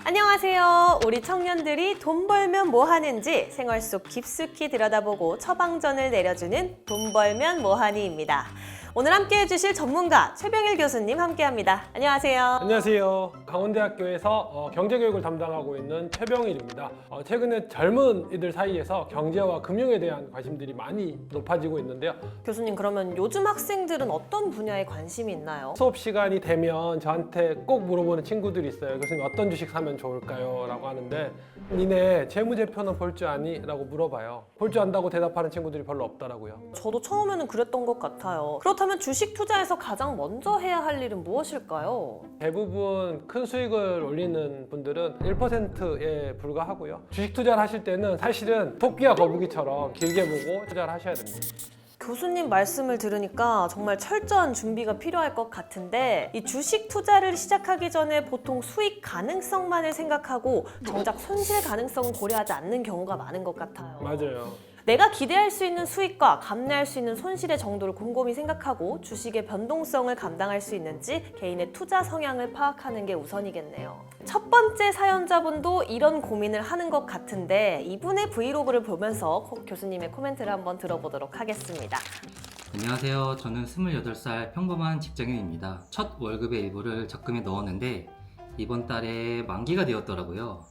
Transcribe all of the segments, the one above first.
안녕하세요. 우리 청년들이 돈 벌면 뭐 하는지 생활 속 깊숙이 들여다보고 처방전을 내려주는 돈 벌면 뭐하니입니다. 오늘 함께 해주실 전문가 최병일 교수님 함께합니다. 안녕하세요. 안녕하세요. 강원대학교에서 경제교육을 담당하고 있는 최병일입니다. 최근에 젊은이들 사이에서 경제와 금융에 대한 관심들이 많이 높아지고 있는데요. 교수님, 그러면 요즘 학생들은 어떤 분야에 관심이 있나요? 수업 시간이 되면 저한테 꼭 물어보는 친구들이 있어요. 교수님, 어떤 주식 사면 좋을까요? 라고 하는데, 니네 재무제표는 볼 줄 아니? 라고 물어봐요. 볼 줄 안다고 대답하는 친구들이 별로 없더라고요. 저도 처음에는 그랬던 것 같아요. 그렇다면 주식 투자에서 가장 먼저 해야 할 일은 무엇일까요? 대부분 큰 수익을 올리는 분들은 1%에 불과하고요. 주식 투자를 하실 때는 사실은 토끼와 거북이처럼 길게 보고 투자를 하셔야 됩니다. 교수님 말씀을 들으니까 정말 철저한 준비가 필요할 것 같은데, 이 주식 투자를 시작하기 전에 보통 수익 가능성만을 생각하고 정작 손실 가능성은 고려하지 않는 경우가 많은 것 같아요. 맞아요. 내가 기대할 수 있는 수익과 감내할 수 있는 손실의 정도를 곰곰이 생각하고 주식의 변동성을 감당할 수 있는지 개인의 투자 성향을 파악하는 게 우선이겠네요. 첫 번째 사연자분도 이런 고민을 하는 것 같은데, 이분의 브이로그를 보면서 교수님의 코멘트를 한번 들어보도록 하겠습니다. 안녕하세요. 저는 28살 평범한 직장인입니다. 첫 월급의 일부를 적금에 넣었는데 이번 달에 만기가 되었더라고요.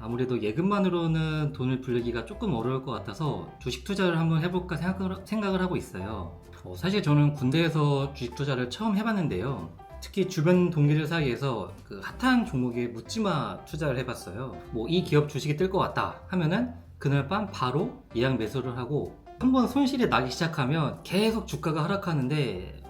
아무래도 예금만으로는 돈을 불리기가 조금 어려울 것 같아서 주식 투자를 한번 해볼까 생각을 하고 있어요. 사실 저는 군대에서 주식 투자를 처음 해봤는데요. 특히 주변 동기들 사이에서 그 핫한 종목에 묻지마 투자를 해봤어요. 이 기업 주식이 뜰 것 같다 하면은 그날 밤 바로 예약 매수를 하고, 한번 손실이 나기 시작하면 계속 주가가 하락하는데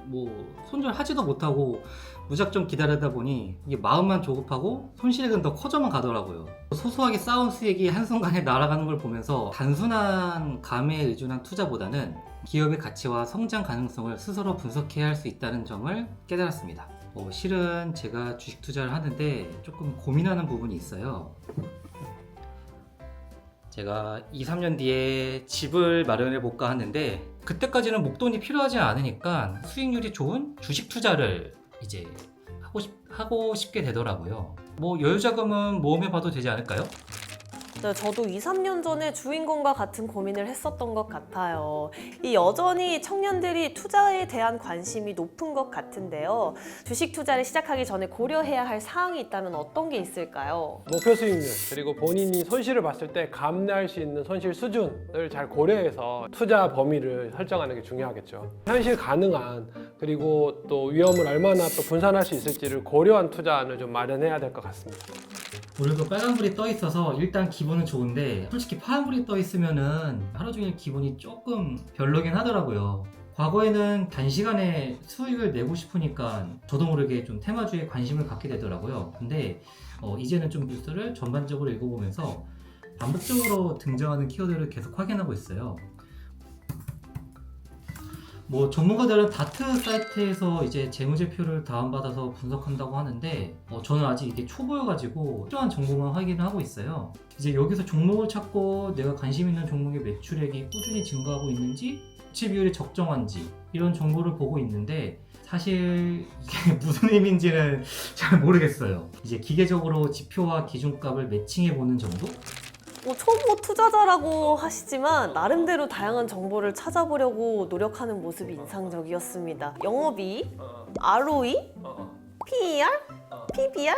손절하지도 못하고 무작정 기다리다 보니 이게 마음만 조급하고 손실액은 더 커져만 가더라고요. 소소하게 쌓은 수익이 한순간에 날아가는 걸 보면서 단순한 감에 의존한 투자보다는 기업의 가치와 성장 가능성을 스스로 분석해야 할 수 있다는 점을 깨달았습니다. 실은 제가 주식 투자를 하는데 조금 고민하는 부분이 있어요. 제가 2, 3년 뒤에 집을 마련해 볼까 하는데, 그때까지는 목돈이 필요하지 않으니까 수익률이 좋은 주식 투자를 이제 하고 싶게 되더라고요. 여유자금은 모험해 봐도 되지 않을까요? 네, 저도 2, 3년 전에 주인공과 같은 고민을 했었던 것 같아요. 여전히 청년들이 투자에 대한 관심이 높은 것 같은데요. 주식 투자를 시작하기 전에 고려해야 할 사항이 있다면 어떤 게 있을까요? 목표 수익률, 그리고 본인이 손실을 봤을 때 감내할 수 있는 손실 수준을 잘 고려해서 투자 범위를 설정하는 게 중요하겠죠. 현실 가능한, 그리고 또 위험을 얼마나 또 분산할 수 있을지를 고려한 투자안을 좀 마련해야 될 것 같습니다. 오늘도 빨간불이 떠 있어서 일단 기분은 좋은데, 솔직히 파란불이 떠 있으면은 하루 종일 기분이 조금 별로긴 하더라고요. 과거에는 단시간에 수익을 내고 싶으니까 저도 모르게 좀 테마주에 관심을 갖게 되더라고요. 근데 이제는 좀 뉴스를 전반적으로 읽어보면서 반복적으로 등장하는 키워드를 계속 확인하고 있어요. 전문가들은 다트 사이트에서 이제 재무제표를 다운받아서 분석한다고 하는데, 저는 아직 이게 초보여가지고 필요한 정보만 확인을 하고 있어요. 이제 여기서 종목을 찾고 내가 관심 있는 종목의 매출액이 꾸준히 증가하고 있는지, 부채 비율이 적정한지, 이런 정보를 보고 있는데, 사실 이게 무슨 의미인지는 잘 모르겠어요. 이제 기계적으로 지표와 기준값을 매칭해보는 정도? 초보 투자자라고 하시지만 나름대로 다양한 정보를 찾아보려고 노력하는 모습이 인상적이었습니다. 영업이익, ROE, PER, PBR?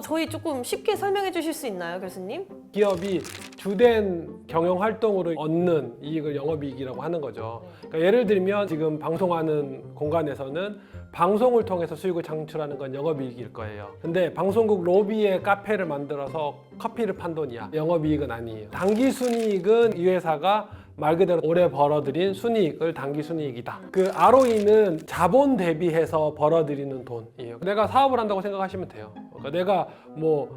저희 조금 쉽게 설명해 주실 수 있나요, 교수님? 기업이 주된 경영 활동으로 얻는 이익을 영업이익이라고 하는 거죠. 그러니까 예를 들면 지금 방송하는 공간에서는 방송을 통해서 수익을 창출하는 건 영업이익일 거예요. 근데 방송국 로비에 카페를 만들어서 커피를 판 돈이야. 영업이익은 아니에요. 당기순이익은 이 회사가 말 그대로 오래 벌어들인 순이익을 당기순이익이다. 그 ROE는 자본 대비해서 벌어들이는 돈이에요. 내가 사업을 한다고 생각하시면 돼요. 그러니까 내가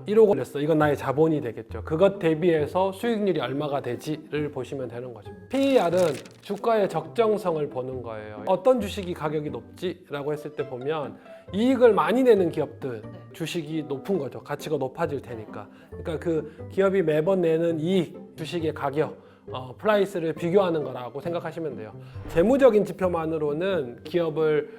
1억 원 냈어. 이건 나의 자본이 되겠죠. 그것 대비해서 수익률이 얼마가 되지를 보시면 되는 거죠. PER은 주가의 적정성을 보는 거예요. 어떤 주식이 가격이 높지라고 했을 때 보면 이익을 많이 내는 기업들 주식이 높은 거죠. 가치가 높아질 테니까. 그러니까 그 기업이 매번 내는 이익, 주식의 가격, 프라이스를 비교하는 거라고 생각하시면 돼요. 재무적인 지표만으로는 기업을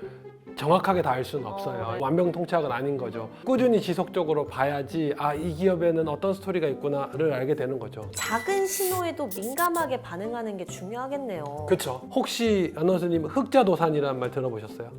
정확하게 다 알 수는 없어요. 네. 완벽통착은 아닌 거죠. 꾸준히 지속적으로 봐야지 이 기업에는 어떤 스토리가 있구나를 알게 되는 거죠. 작은 신호에도 민감하게 반응하는 게 중요하겠네요. 그렇죠. 혹시 아나운서님 흑자도산이라는 말 들어보셨어요?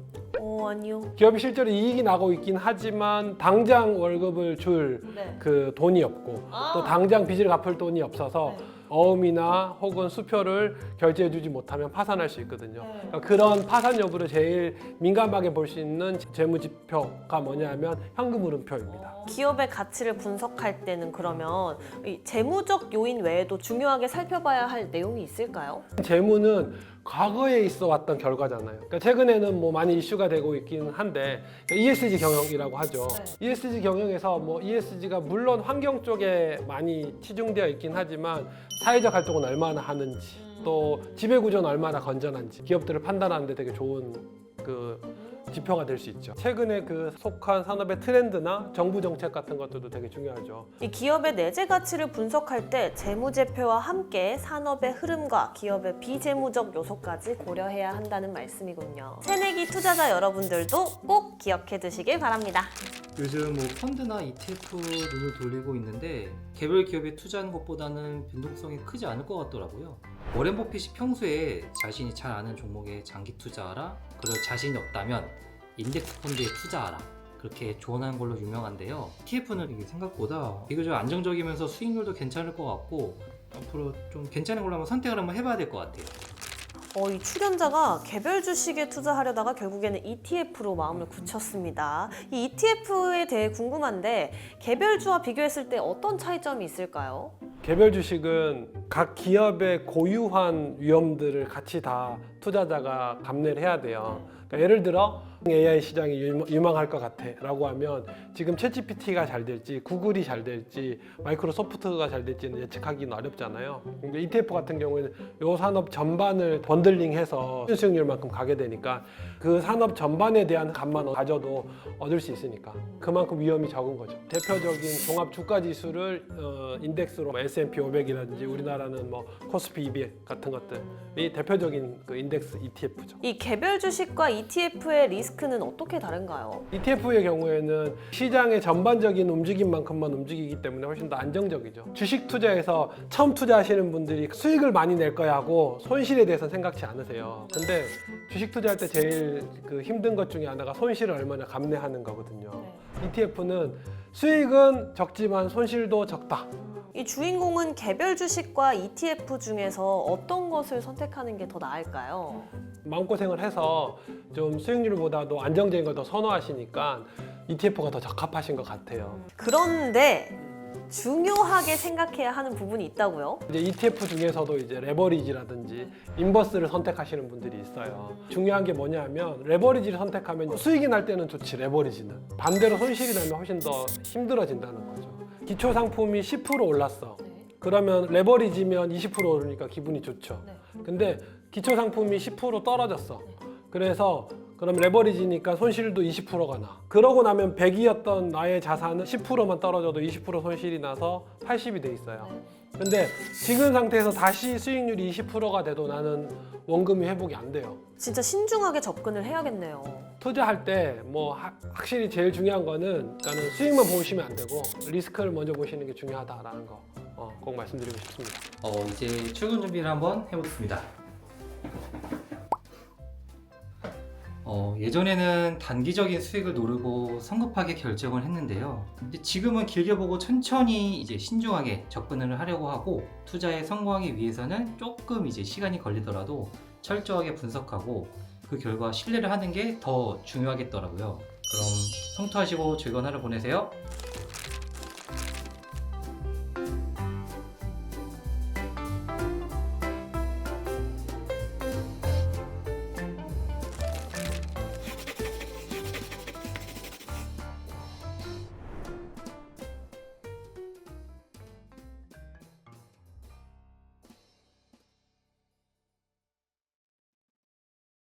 아니요. 기업이 실제로 이익이 나고 있긴 하지만 당장 월급을 줄 네. 그 돈이 없고 또 당장 빚을 갚을 돈이 없어서 네. 어음이나 혹은 수표를 결제해주지 못하면 파산할 수 있거든요. 네. 그러니까 그런 파산 여부를 제일 민감하게 볼 수 있는 재무지표가 뭐냐면 현금흐름표입니다. 기업의 가치를 분석할 때는 그러면 이 재무적 요인 외에도 중요하게 살펴봐야 할 내용이 있을까요? 재무는 과거에 있어 왔던 결과잖아요. 그러니까 최근에는 뭐 많이 이슈가 되고 있긴 한데 ESG 경영이라고 하죠. 네. ESG 경영에서 뭐 ESG가 물론 환경 쪽에 많이 치중되어 있긴 하지만 사회적 활동은 얼마나 하는지 또 지배 구조는 얼마나 건전한지 기업들을 판단하는 데 되게 좋은 그 지표가 될 수 있죠. 최근에 그 속한 산업의 트렌드나 정부 정책 같은 것들도 되게 중요하죠. 이 기업의 내재 가치를 분석할 때 재무제표와 함께 산업의 흐름과 기업의 비재무적 요소까지 고려해야 한다는 말씀이군요. 새내기 투자자 여러분들도 꼭 기억해 두시길 바랍니다. 요즘 뭐 펀드나 ETF 눈을 돌리고 있는데 개별 기업에 투자하는 것보다는 변동성이 크지 않을 것 같더라고요. 워렌 버핏이 평소에 자신이 잘 아는 종목에 장기 투자하라, 그럴 자신이 없다면 인덱스 펀드에 투자하라, 그렇게 조언하는 걸로 유명한데요. ETF는 이게 생각보다 비교적 안정적이면서 수익률도 괜찮을 것 같고 앞으로 좀 괜찮은 걸로 한번 선택을 한번 해봐야 될 것 같아요. 이 출연자가 개별 주식에 투자하려다가 결국에는 ETF로 마음을 굳혔습니다. 이 ETF에 대해 궁금한데 개별주와 비교했을 때 어떤 차이점이 있을까요? 개별 주식은 각 기업의 고유한 위험들을 같이 다 투자자가 감내를 해야 돼요. 그러니까 예를 들어 AI 시장이 유망할 것 같아 라고 하면 지금 챗GPT가 잘 될지 구글이 잘 될지 마이크로소프트가 잘 될지는 예측하기는 어렵잖아요. 근데 ETF 같은 경우에는 이 산업 전반을 번들링해서 수익률만큼 가게 되니까 그 산업 전반에 대한 값만 가져도 얻을 수 있으니까 그만큼 위험이 적은 거죠. 대표적인 종합 주가 지수를 인덱스로 S&P 500이라든지 우리나라는 뭐 코스피 200 같은 것들이 대표적인 그 인덱스 ETF죠. 이 개별 주식과 ETF의 리스크는 어떻게 다른가요? ETF의 경우에는 시장의 전반적인 움직임만큼만 움직이기 때문에 훨씬 더 안정적이죠. 주식 투자에서 처음 투자하시는 분들이 수익을 많이 낼 거야 하고 손실에 대해서는 생각지 않으세요. 근데 주식 투자할 때 제일 그 힘든 것 중에 하나가 손실을 얼마나 감내하는 거거든요. ETF는 수익은 적지만 손실도 적다. 이 주인공은 개별 주식과 ETF 중에서 어떤 것을 선택하는 게 더 나을까요? 마음고생을 해서 좀 수익률보다도 안정적인 걸 더 선호하시니까 ETF가 더 적합하신 것 같아요. 그런데 중요하게 생각해야 하는 부분이 있다고요? 이제 ETF 중에서도 이제 레버리지라든지 인버스를 선택하시는 분들이 있어요. 중요한 게 뭐냐면 레버리지를 선택하면 수익이 날 때는 좋지, 레버리지는. 반대로 손실이 나면 훨씬 더 힘들어진다는 거죠. 기초 상품이 10% 올랐어. 그러면 레버리지면 20% 오르니까 기분이 좋죠. 근데 기초 상품이 10% 떨어졌어. 그래서 그럼 레버리지니까 손실도 20%가 나. 그러고 나면 100이었던 나의 자산은 10%만 떨어져도 20% 손실이 나서 80이 돼 있어요. 근데 지금 상태에서 다시 수익률이 20%가 돼도 나는 원금이 회복이 안 돼요. 진짜 신중하게 접근을 해야겠네요. 투자할 때 뭐 확실히 제일 중요한 거는 그러니까는 수익만 보시면 안 되고 리스크를 먼저 보시는 게 중요하다라는 거 꼭 말씀드리고 싶습니다. 이제 출근 준비를 한번 해보겠습니다. 예전에는 단기적인 수익을 노리고 성급하게 결정을 했는데요. 근데 지금은 길게 보고 천천히 이제 신중하게 접근을 하려고 하고 투자에 성공하기 위해서는 조금 이제 시간이 걸리더라도 철저하게 분석하고 그 결과 신뢰를 하는 게 더 중요하겠더라고요. 그럼 성투하시고 즐거운 하루 보내세요.